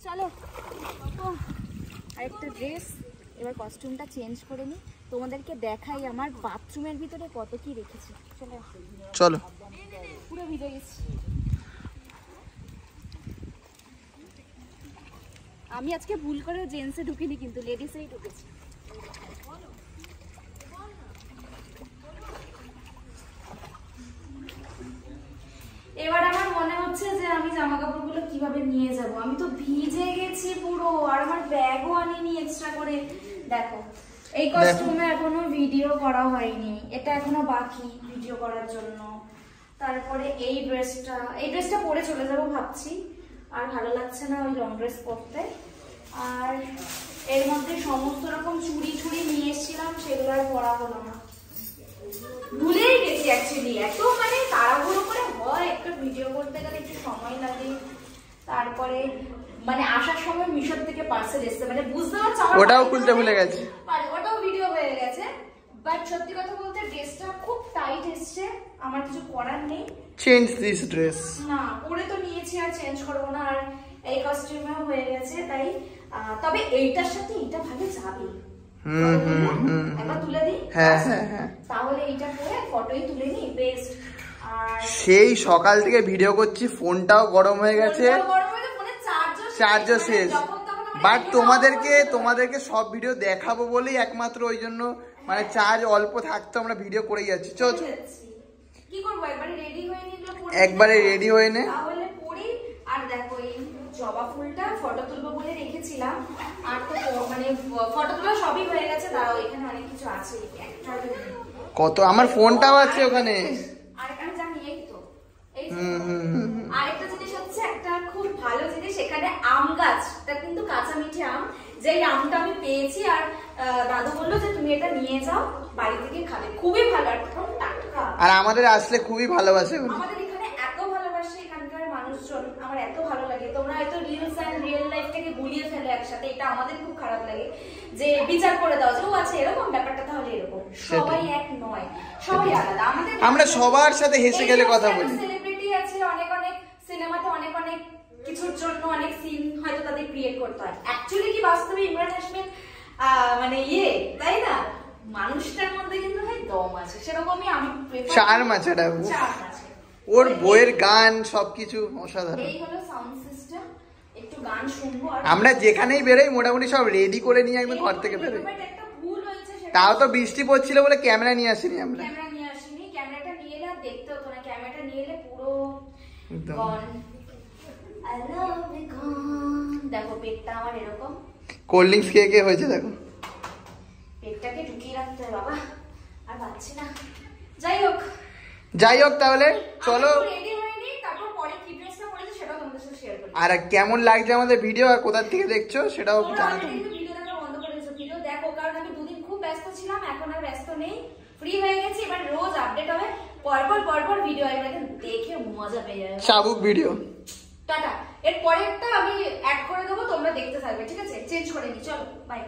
চলো আরেকটা ড্রেস, এবার কস্টিউমটা চেঞ্জ করে নিই, তোমাদেরকে দেখাই আমার বাথরুমের ভিতরে কত কি রেখেছি। চলো চলো, পুরো ভিজে গেছি। আমি আজকে ভুল করেও জেন্টসে ঢুকিনি, কিন্তু লেডিসেই ঢুকেছি। এবার আমার মনে হচ্ছে যে আমি জামা কাপড়গুলো কিভাবে নিয়ে যাব। আমি তো ভিজে গেছি পুরো, আর আমার ব্যাগও আনিনি এক্সট্রা করে। দেখো এই কস্টিউমে এখনো ভিডিও করা হয়নি, এটা এখনো বাকি ভিডিও করার জন্য। তারপরে এই ড্রেসটা পরে চলে যাব ভাবছি, আর ভালো লাগছে না ওই লং ড্রেস পরতে। আর এর মধ্যে সমস্ত রকম চুড়ি নিয়ে এসেছিলাম, সেগুলো আর পরা হলো না, ভুলেই গেছি অ্যাকচুয়ালি। এত মানে তাড়াহুড়ো করে হয়, একটা ভিডিও করতে গেলে একটু সময় লাগে। তারপরে মানে আসার সময় মিশর থেকে পার্সেল এসেছে, মানে বুঝতে পারছো ওটাও খুলতে ভুলে গেছি, ওটাও ভিডিও হয়ে গেছে। বাট সত্যি কথা বলতে ড্রেসটা খুব টাইট এসছে, আমার কিছু করার নেই। চেঞ্জ দিস ড্রেস না, পরে তো নিয়েছি, আর চেঞ্জ করবো না। আর এই কস্টিউমেও হয়ে গেছে, তাই তবে এইটার সাথে এটা ভালো যাবে। একবার তুলে দিই, হ্যাঁ হ্যাঁ হ্যাঁ, তাহলে এইটা পরে ফটোই তুলে নিই, বেস্ট। আর সেই সকাল থেকে ভিডিও করছি, ফোনটাও গরম হয়ে গেছে, চার্জও শেষ। বাট তোমাদেরকে সব ভিডিও দেখাবো বলেই একমাত্র ওই জন্য, মানে চার্জ অল্প থাকতো আমরা ভিডিও করে যাচ্ছি। চল কি করবো, একবারে রেডি হয়ে নিলো, একবারে রেডি হয়ে নে তাহলে পরি। আর দেখো এই জবা ফুলটা ফটো তুলবো বলে রেখেছিলাম, আর তো মানে ফটো তোলা সবই হয়ে গেছে। দাঁড়াও, এখানে অনেক কিছু আছে, কত, আমার ফোনটাও আছে ওখানে। আর আমি জানি এই তো এই আরেকটা জিনিস হচ্ছে, একটা খুব ভালো জিনিস, এখানে আম গাছটা কিন্তু কাঁচা মিঠে আম, যেই আমটা আমি পেয়েছি। আর দাদু বললো যে তুমি এটা নিয়ে যাও, বাড়ি থেকে খাবে, খুবই ভালো, একদম টাটকা। আর আমাদের আসলে খুবই ভালোবাসে, আমাদের এখানে এত ভালোবাসে এখানকার মানুষজন, আমার এত ভালো লাগে। তোমরা হয়তো রিলস এন্ড রিয়েল লাইফটাকে গুলিয়ে ফেলো একসাথে, এটা আমাদের খুব খারাপ লাগে যে বিচার করে দাও যে ও আছে এরকম ব্যাপারটা, তাহলে এরকম। সবাই এক নয়, সবাই আলাদা। আমরা সবার সাথে হেসে গেলে কথা বলি। সেলিব্রিটি আছে অনেক অনেক, সিনেমাতে অনেক অনেক কিছুর জন্য অনেক সিন হয়তো তাদের ক্রিয়েট করতে হয়। অ্যাকচুয়ালি কি বাস্তবে ইমরান হাশমিন মানে তাই না, মানুষটার মধ্যে কিন্তু হয় দম আছে, সেরকমই আমি চার মাছে ওর বইয়ের গান সবকিছু অসাধারণ। এই হলো সাউন্ড সিস্টেম, একটু গান শুনবো। আমরা যেখানেই বেরোই মোটামুটি সব রেডি করে নিয়ে একদম ঘর থেকে বেরোই। একটা ভুল হয়েছে, তাও তো বৃষ্টি পড়ছিল বলে ক্যামেরা নিয়ে আসিনি আমরা। ক্যামেরাটা নিয়ে এলে আর দেখতে হতো না, ক্যামেরাটা নিয়ে এলে পুরো গন। I love you gone। দেখো পেটটা আমার এরকম, কোল্ড ড্রিঙ্কস খেয়ে হয়েছে দেখো, পেটটাকে ঢুকিয়ে রাখতে হয় বাবা, আর পাচ্ছি না। যাই হোক তাহলে চলো রেডি হয়ে নি, তারপর পরে কি ড্রেসটা পরেছি সেটাও তোমাদের সাথে শেয়ার করি। আর কেমন লাগছে আমাদের ভিডিও আর কোথা থেকে দেখছো সেটাও জানাতে। ভিডিও দেখা বন্ধ করে দিয়েছো, ভিডিও দেখো, কারণ আমি দুদিন খুব ব্যস্ত ছিলাম, এখন আর ব্যস্ত নেই, ফ্রি হয়ে গেছি। এবার রোজ আপডেট হবে, পরপর ভিডিও আসবে, দেখে মজা পেয়ে যাবে। শাবুক ভিডিও, টাটা। এর পরেরটা আমি অ্যাড করে দেবো, তোমরা দেখতে থাকবে, ঠিক আছে? চেঞ্জ করে নি, চলো বাই।